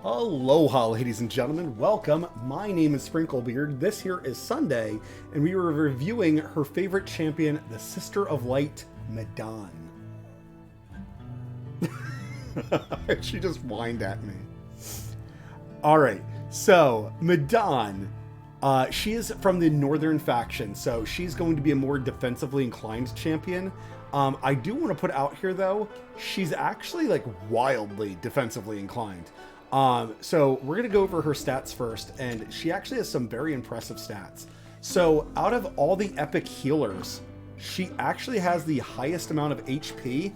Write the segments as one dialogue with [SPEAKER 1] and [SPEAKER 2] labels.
[SPEAKER 1] Aloha, ladies and gentlemen. Welcome. My name is Sprinklebeard. This here is Sunday, and we were reviewing her favorite champion, the Sister of Light, Midan. She just whined at me. All right, so Midan, she is from the Northern faction, so she's going to be a more defensively inclined champion. I do want to put out here, though, she's actually like wildly defensively inclined. So we're going to go over her stats first, and she actually has some very impressive stats. So out of all the epic healers, she actually has the highest amount of HP,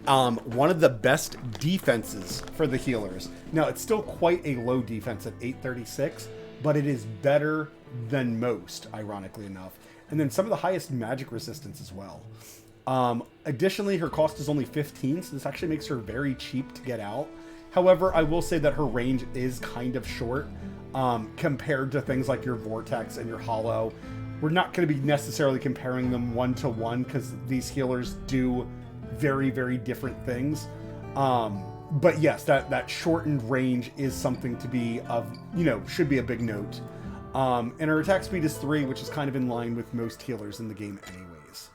[SPEAKER 1] one of the best defenses for the healers. Now, it's still quite a low defense at 836, but it is better than most, ironically enough. And then some of the highest magic resistance as well. Additionally, her cost is only 15, so this actually makes her very cheap to get out. However, I will say that her range is kind of short compared to things like your Vortex and your Hollow. We're not going to be necessarily comparing them one-to-one because these healers do very, very different things. But yes, that shortened range is something to be of, should be a big note. And her attack speed is 3, which is kind of in line with most healers in the game anyways.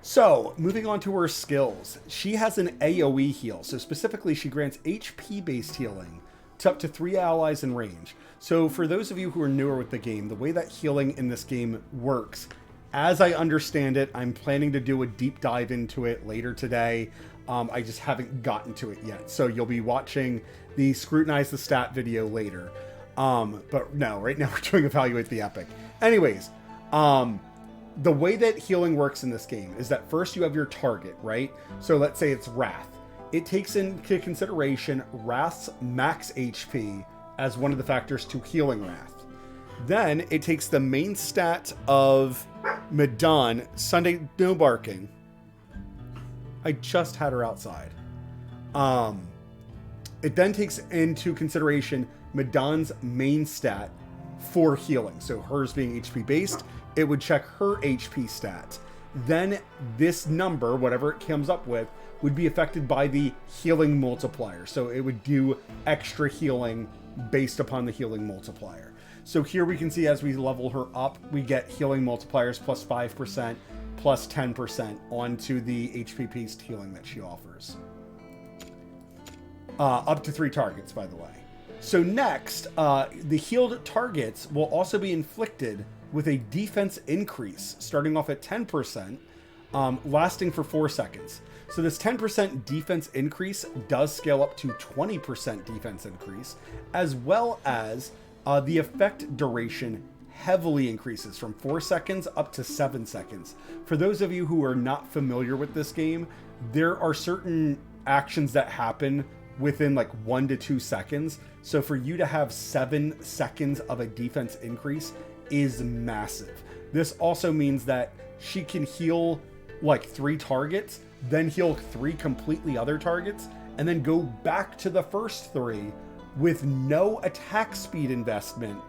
[SPEAKER 1] So, moving on to her skills. She has an AoE heal. So specifically, she grants HP-based healing to up to 3 allies in range. So for those of you who are newer with the game, the way that healing in this game works, as I understand it, I'm planning to do a deep dive into it later today. I just haven't gotten to it yet. So you'll be watching the Scrutinize the Stat video later. But no, right now we're doing Evaluate the Epic. Anyways, the way that healing works in this game is that first you have your target, right? So let's say it's Wrath. It takes into consideration Wrath's max HP as one of the factors to healing Wrath. Then it takes the main stat of Midan, Sunday no barking. I just had her outside. It then takes into consideration Midan's main stat for healing. So hers being HP based, it would check her HP stat. Then this number, whatever it comes up with, would be affected by the healing multiplier. So it would do extra healing based upon the healing multiplier. So here we can see as we level her up, we get healing multipliers plus 5%, plus 10% onto the HP-based healing that she offers. Up to 3 targets, by the way. So next, the healed targets will also be inflicted with a defense increase, starting off at 10%, lasting for 4 seconds. So this 10% defense increase does scale up to 20% defense increase, as well as the effect duration heavily increases from 4 seconds up to 7 seconds. For those of you who are not familiar with this game, there are certain actions that happen within like 1 to 2 seconds. So for you to have 7 seconds of a defense increase is massive. This also means that she can heal like 3 targets, then heal 3 completely other targets, and then go back to the first 3 with no attack speed investment,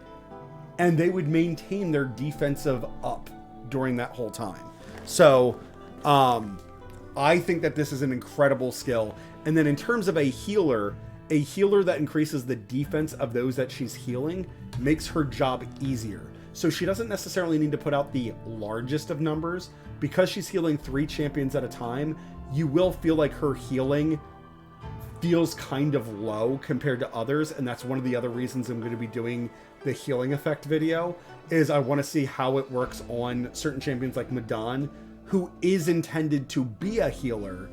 [SPEAKER 1] and they would maintain their defensive up during that whole time. So I think that this is an incredible skill. And then in terms of a healer that increases the defense of those that she's healing makes her job easier. So she doesn't necessarily need to put out the largest of numbers. Because she's healing 3 champions at a time, you will feel like her healing feels kind of low compared to others. And that's one of the other reasons I'm going to be doing the healing effect video, is I want to see how it works on certain champions like Midan, who is intended to be a healer,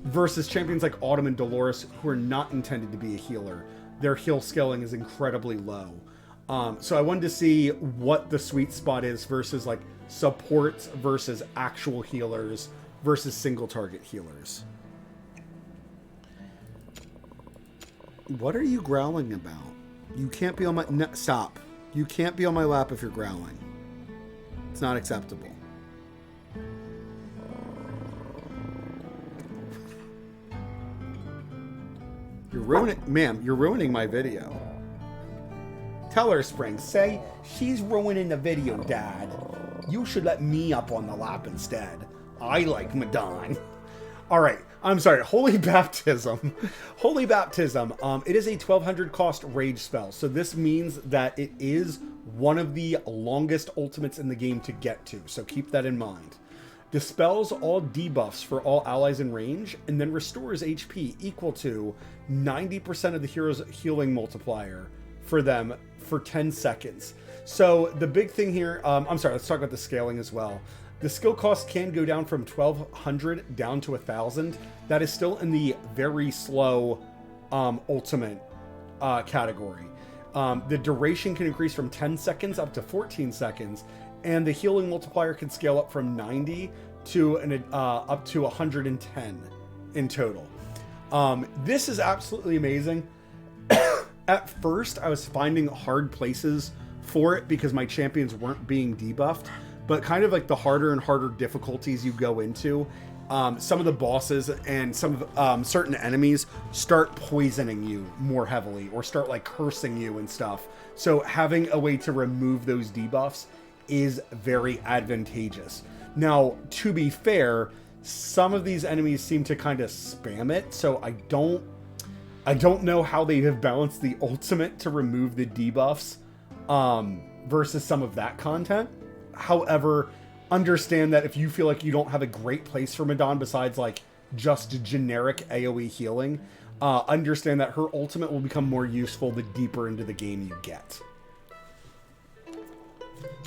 [SPEAKER 1] versus champions like Autumn and Dolores, who are not intended to be a healer. Their heal scaling is incredibly low. So I wanted to see what the sweet spot is versus like supports versus actual healers versus single target healers. What are you growling about? You can't be on my... No, stop. You can't be on my lap if you're growling. It's not acceptable. You're ruining... Ma'am, you're ruining my video. Tell her, Spring. Say, she's ruining the video, Dad. You should let me up on the lap instead. I like Midan. All right. I'm sorry, Holy Baptism. Holy Baptism. It is a 1200 cost rage spell. So this means that it is one of the longest ultimates in the game to get to. So keep that in mind. Dispels all debuffs for all allies in range, and then restores HP equal to 90% of the hero's healing multiplier for them for 10 seconds. So the big thing here, I'm sorry, let's talk about the scaling as well. The skill cost can go down from 1200 down to 1000. That is still in the very slow ultimate category. The duration can increase from 10 seconds up to 14 seconds, and the healing multiplier can scale up from 90 to up to 110 in total. This is absolutely amazing. At first, I was finding hard places for it because my champions weren't being debuffed, but kind of like the harder and harder difficulties you go into, some of the bosses and some of certain enemies start poisoning you more heavily or start like cursing you and stuff. So having a way to remove those debuffs is very advantageous. Now, to be fair, some of these enemies seem to kind of spam it, so I don't know how they have balanced the ultimate to remove the debuffs versus some of that content. However, understand that if you feel like you don't have a great place for Midan besides like just generic AoE healing, understand that her ultimate will become more useful the deeper into the game you get.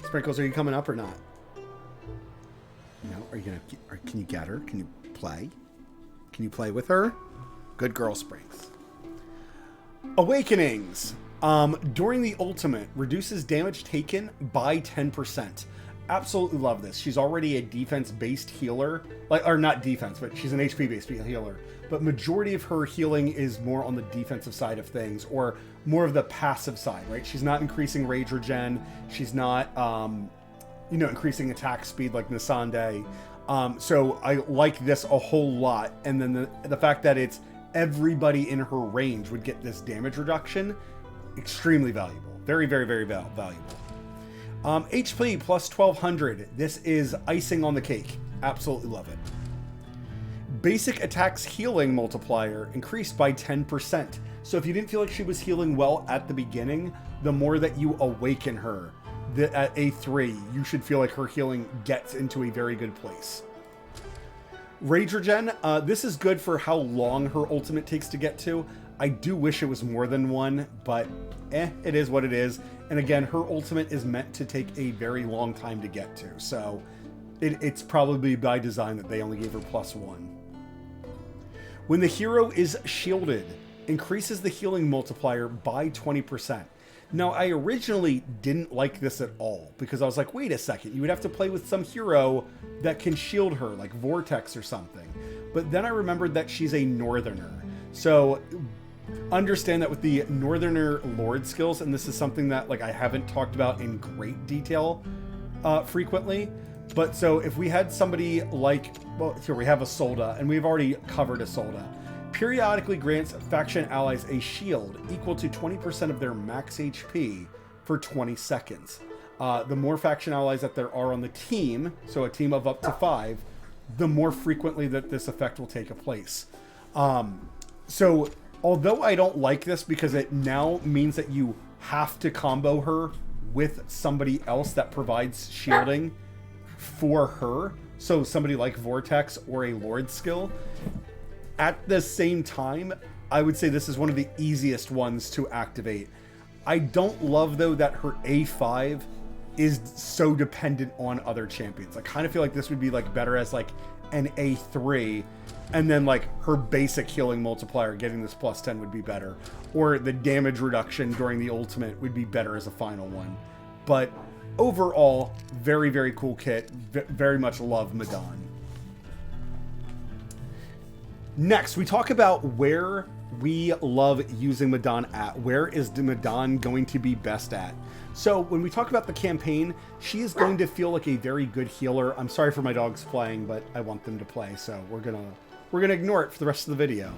[SPEAKER 1] Sprinkles, are you coming up or not? No? Can you get her? Can you play? Can you play with her? Good girl, Springs. Awakenings. During the ultimate, reduces damage taken by 10%. Absolutely love this. She's already a defense-based healer. Or not defense, but she's an HP-based healer. But majority of her healing is more on the defensive side of things, or more of the passive side, right? She's not increasing rage regen. She's not, increasing attack speed like Nisande. So I like this a whole lot. And then the fact that it's everybody in her range would get this damage reduction, extremely valuable. Very, very, very valuable. HP plus 1200. This is icing on the cake. Absolutely love it. Basic attacks healing multiplier increased by 10%. So if you didn't feel like she was healing well at the beginning, the more that you awaken her at A3, you should feel like her healing gets into a very good place. Rage regen, this is good for how long her ultimate takes to get to. I do wish it was more than one, but it is what it is. And again, her ultimate is meant to take a very long time to get to. So it's probably by design that they only gave her +1. When the hero is shielded, increases the healing multiplier by 20%. Now, I originally didn't like this at all because I was like, wait a second, you would have to play with some hero that can shield her, like Vortex or something. But then I remembered that she's a Northerner. So understand that with the Northerner Lord skills, and this is something that like I haven't talked about in great detail frequently, but so if we had somebody like, well, here we have Isolde, and we've already covered Isolde. Periodically grants faction allies a shield equal to 20% of their max HP for 20 seconds. The more faction allies that there are on the team, so a team of up to 5, the more frequently that this effect will take place. So although I don't like this because it now means that you have to combo her with somebody else that provides shielding for her, so somebody like Vortex or a Lord skill, at the same time, I would say this is one of the easiest ones to activate. I don't love, though, that her A5 is so dependent on other champions. I kind of feel like this would be like better as like an A3, and then like her basic healing multiplier getting this +10 would be better, or the damage reduction during the ultimate would be better as a final one. But overall, very, very cool kit. Very much love Midan. Next, we talk about where we love using Midan at. Where is Midan going to be best at? So when we talk about the campaign, she is going to feel like a very good healer. I'm sorry for my dogs playing, but I want them to play, so we're gonna ignore it for the rest of the video.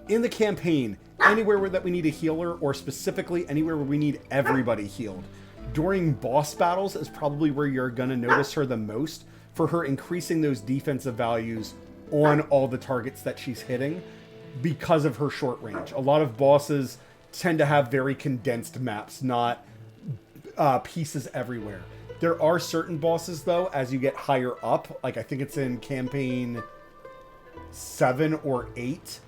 [SPEAKER 1] In the campaign, anywhere that we need a healer, or specifically anywhere where we need everybody healed, during boss battles is probably where you're gonna notice her the most, for her increasing those defensive values on all the targets that she's hitting because of her short range. A lot of bosses tend to have very condensed maps, not pieces everywhere. There are certain bosses, though, as you get higher up, like I think it's in campaign 7 or 8,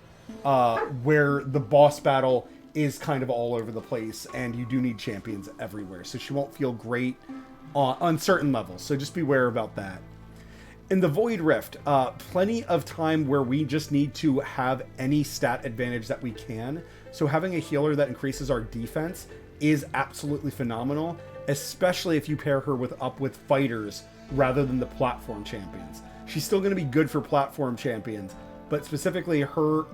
[SPEAKER 1] where the boss battle is kind of all over the place, and you do need champions everywhere. So she won't feel great on certain levels, so just beware about that. In the Void Rift, plenty of time where we just need to have any stat advantage that we can. So having a healer that increases our defense is absolutely phenomenal, especially if you pair her with fighters rather than the platform champions. She's still going to be good for platform champions, but specifically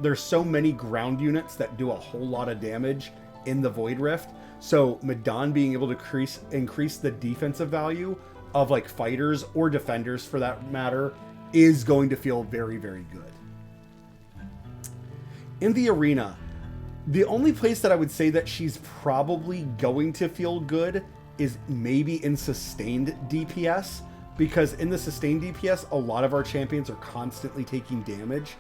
[SPEAKER 1] there's so many ground units that do a whole lot of damage in the Void Rift. So Midan being able to increase the defensive value of like fighters or defenders for that matter is going to feel very, very good. In the arena, the only place that I would say that she's probably going to feel good is maybe in sustained DPS, because in the sustained DPS, a lot of our champions are constantly taking damage.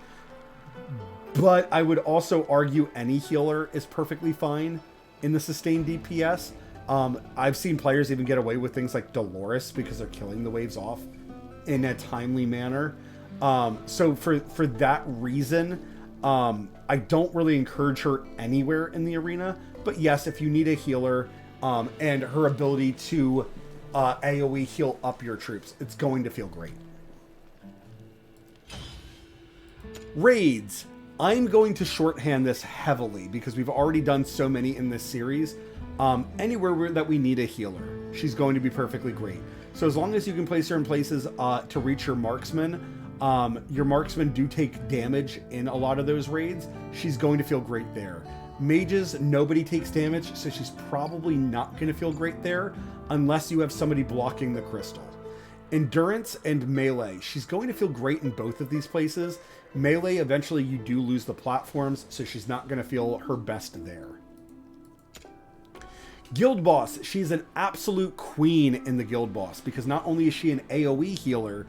[SPEAKER 1] But I would also argue any healer is perfectly fine in the sustained DPS. I've seen players even get away with things like Dolores because they're killing the waves off in a timely manner. So for that reason, I don't really encourage her anywhere in the arena. But yes, if you need a healer and her ability to AoE heal up your troops, it's going to feel great. Raids. I'm going to shorthand this heavily because we've already done so many in this series. Anywhere that we need a healer, she's going to be perfectly great. So as long as you can place her in places to reach your marksmen do take damage in a lot of those raids. She's going to feel great there. Mages, nobody takes damage, so she's probably not going to feel great there unless you have somebody blocking the crystal. Endurance and melee, she's going to feel great in both of these places. Melee, eventually you do lose the platforms, so she's not going to feel her best there. Guild Boss, she's an absolute queen in the Guild Boss because not only is she an AoE healer,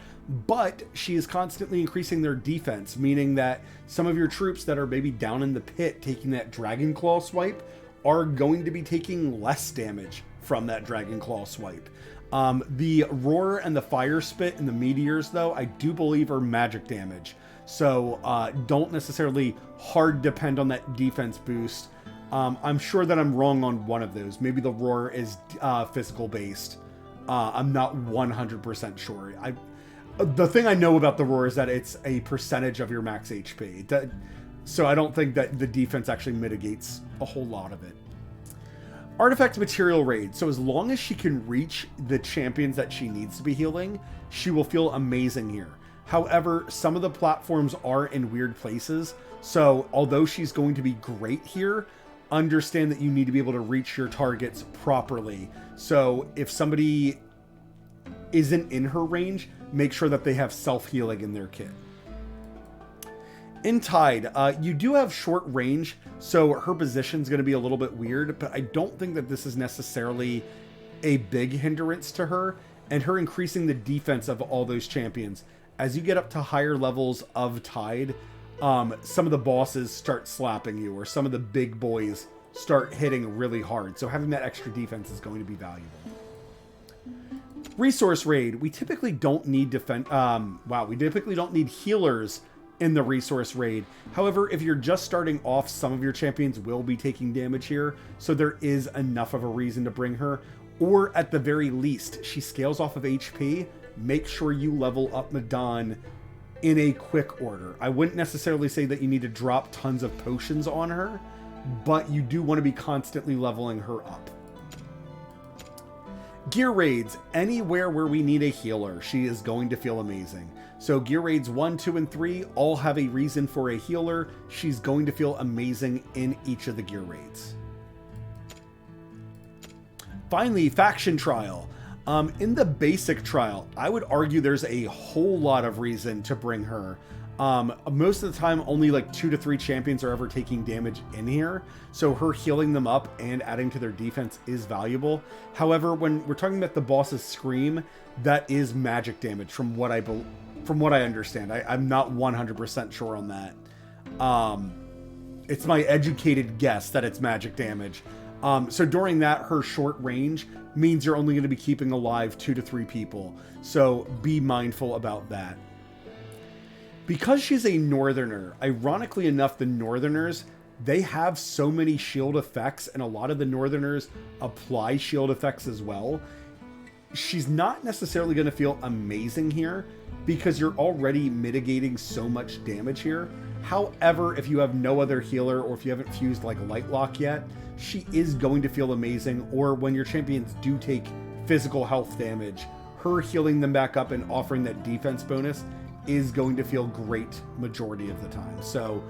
[SPEAKER 1] but she is constantly increasing their defense, meaning that some of your troops that are maybe down in the pit taking that Dragon Claw swipe are going to be taking less damage from that Dragon Claw swipe. The Roar and the Fire Spit and the Meteors, though, I do believe are magic damage. So don't necessarily hard depend on that defense boost. I'm sure that I'm wrong on one of those. Maybe the Roar is physical based. I'm not 100% sure. The thing I know about the Roar is that it's a percentage of your max HP. So I don't think that the defense actually mitigates a whole lot of it. Artifact Material Raid. So as long as she can reach the champions that she needs to be healing, she will feel amazing here. However, some of the platforms are in weird places. So although she's going to be great here, understand that you need to be able to reach your targets properly. So if somebody isn't in her range, make sure that they have self-healing in their kit. In Tide, you do have short range, so her position's going to be a little bit weird, but I don't think that this is necessarily a big hindrance to her, and her increasing the defense of all those champions. As you get up to higher levels of Tide, some of the bosses start slapping you, or some of the big boys start hitting really hard, so having that extra defense is going to be valuable. Resource Raid, we typically don't need we typically don't need healers in the Resource Raid. However, if you're just starting off, some of your champions will be taking damage here, so there is enough of a reason to bring her. Or at the very least, she scales off of HP. Make sure you level up Midan in a quick order. I wouldn't necessarily say that you need to drop tons of potions on her, but you do want to be constantly leveling her up. Gear Raids, anywhere where we need a healer, she is going to feel amazing. So Gear Raids 1, 2, and 3 all have a reason for a healer. She's going to feel amazing in each of the Gear Raids. Finally, Faction Trial. In the basic trial, I would argue there's a whole lot of reason to bring her. Most of the time, only like 2 to 3 champions are ever taking damage in here, so her healing them up and adding to their defense is valuable. However, when we're talking about the boss's Scream, that is magic damage from what from what I understand. I'm not 100% sure on that. It's my educated guess that it's magic damage. So during that, her short range means you're only going to be keeping alive 2 to 3 people. So be mindful about that. Because she's a northerner, ironically enough, the northerners, they have so many shield effects, and a lot of the northerners apply shield effects as well. She's not necessarily going to feel amazing here because you're already mitigating so much damage here. However, if you have no other healer or if you haven't fused like Light Lock yet, she is going to feel amazing. Or when your champions do take physical health damage, her healing them back up and offering that defense bonus is going to feel great majority of the time. So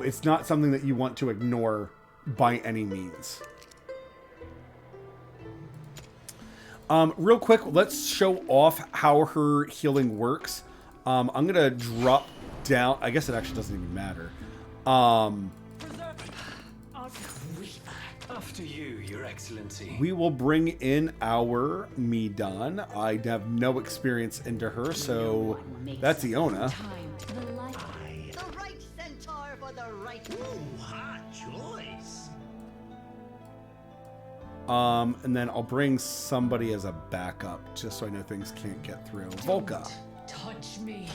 [SPEAKER 1] it's not something that you want to ignore by any means. Real quick, let's show off how her healing works. I'm going to drop down. I guess it actually doesn't even matter.
[SPEAKER 2] After you, Your Excellency.
[SPEAKER 1] We will bring in our Midan. I have no experience into her, so that's Iona.
[SPEAKER 3] The right centaur for the right. Ooh, hot choice.
[SPEAKER 1] And then I'll bring somebody as a backup, just so I know things can't get through. Volca.
[SPEAKER 4] Touch me.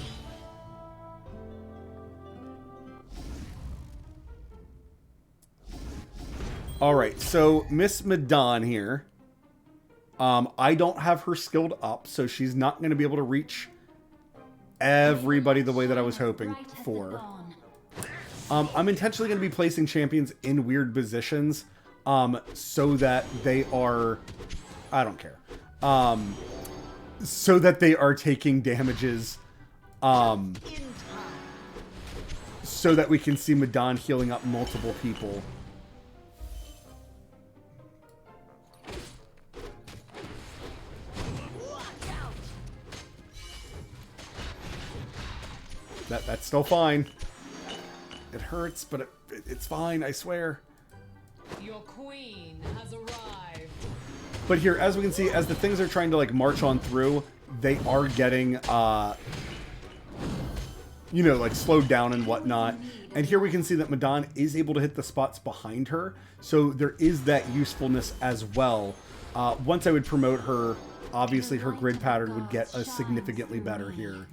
[SPEAKER 1] All right, so Miss Midan here. I don't have her skilled up, so she's not going to be able to reach everybody the way that I was hoping for. I'm intentionally going to be placing champions in weird positions, so that they are, I don't care, so that they are taking damages, so that we can see Midan healing up multiple people. That's still fine. It hurts, but it's fine, I swear.
[SPEAKER 4] Your queen has arrived.
[SPEAKER 1] But here, as we can see, as the things are trying to like march on through, they are getting, you know, like slowed down and whatnot. And here we can see that Midan is able to hit the spots behind her. So there is that usefulness as well. Once I would promote her, obviously her grid pattern would get a significantly better here.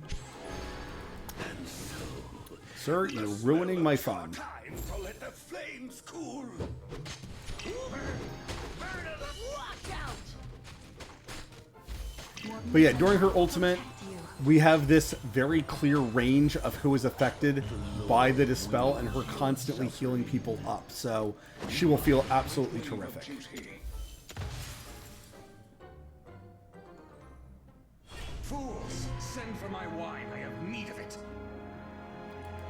[SPEAKER 1] Sir, you're ruining my fun.
[SPEAKER 2] Let the flames cool.
[SPEAKER 1] But yeah, during her ultimate, we have this very clear range of who is affected by the Dispel and her constantly healing people up. So she will feel absolutely terrific.
[SPEAKER 2] Fools, send for my wine. I have need of it.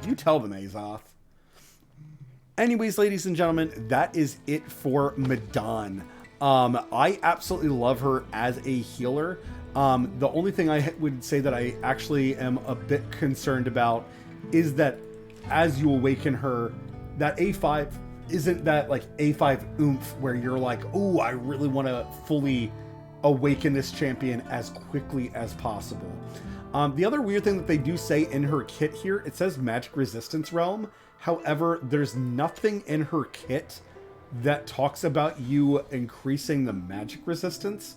[SPEAKER 1] You tell them, Azoth. Anyways, ladies and gentlemen, that is it for Midan. I absolutely love her as a healer. The only thing I would say that I actually am a bit concerned about is that as you awaken her, that A5 isn't that like A5 oomph where you're like, oh, I really want to fully awaken this champion as quickly as possible. The other weird thing that they do say in her kit here, it says Magic Resistance Realm. However, there's nothing in her kit that talks about you increasing the magic resistance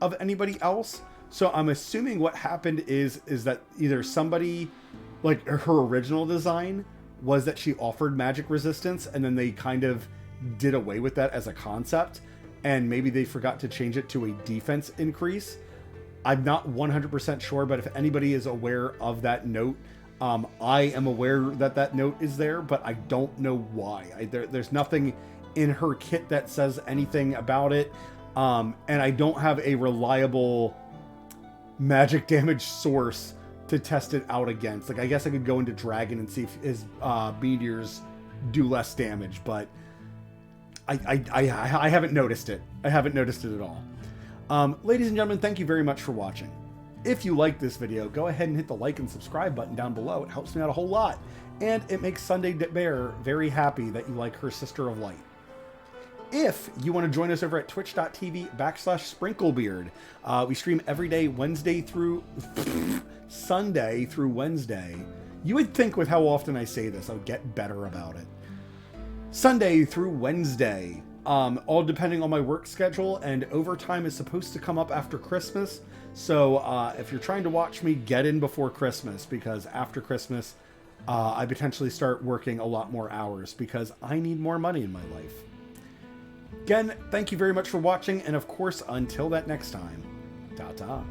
[SPEAKER 1] of anybody else. So I'm assuming what happened is that either somebody, like her original design was that she offered magic resistance and then they kind of did away with that as a concept. And maybe they forgot to change it to a defense increase. I'm not 100% sure, but if anybody is aware of that note, I am aware that that note is there, but I don't know why. There's nothing in her kit that says anything about it. And I don't have a reliable magic damage source to test it out against. Like, I guess I could go into Dragon and see if his meteors do less damage, but I haven't noticed it. I haven't noticed it at all. Ladies and gentlemen, thank you very much for watching. If you like this video, go ahead and hit the like and subscribe button down below. It helps me out a whole lot. And it makes Sunday Bear very happy that you like her Sister of Light. If you want to join us over at twitch.tv/sprinklebeard, we stream every day, Wednesday through Sunday through Wednesday. You would think with how often I say this, I would get better about it. Sunday through Wednesday, all depending on my work schedule, and overtime is supposed to come up after Christmas. So if you're trying to watch me, get in before Christmas, because after Christmas, I potentially start working a lot more hours because I need more money in my life. Again, thank you very much for watching, and of course, until that next time, ta-ta.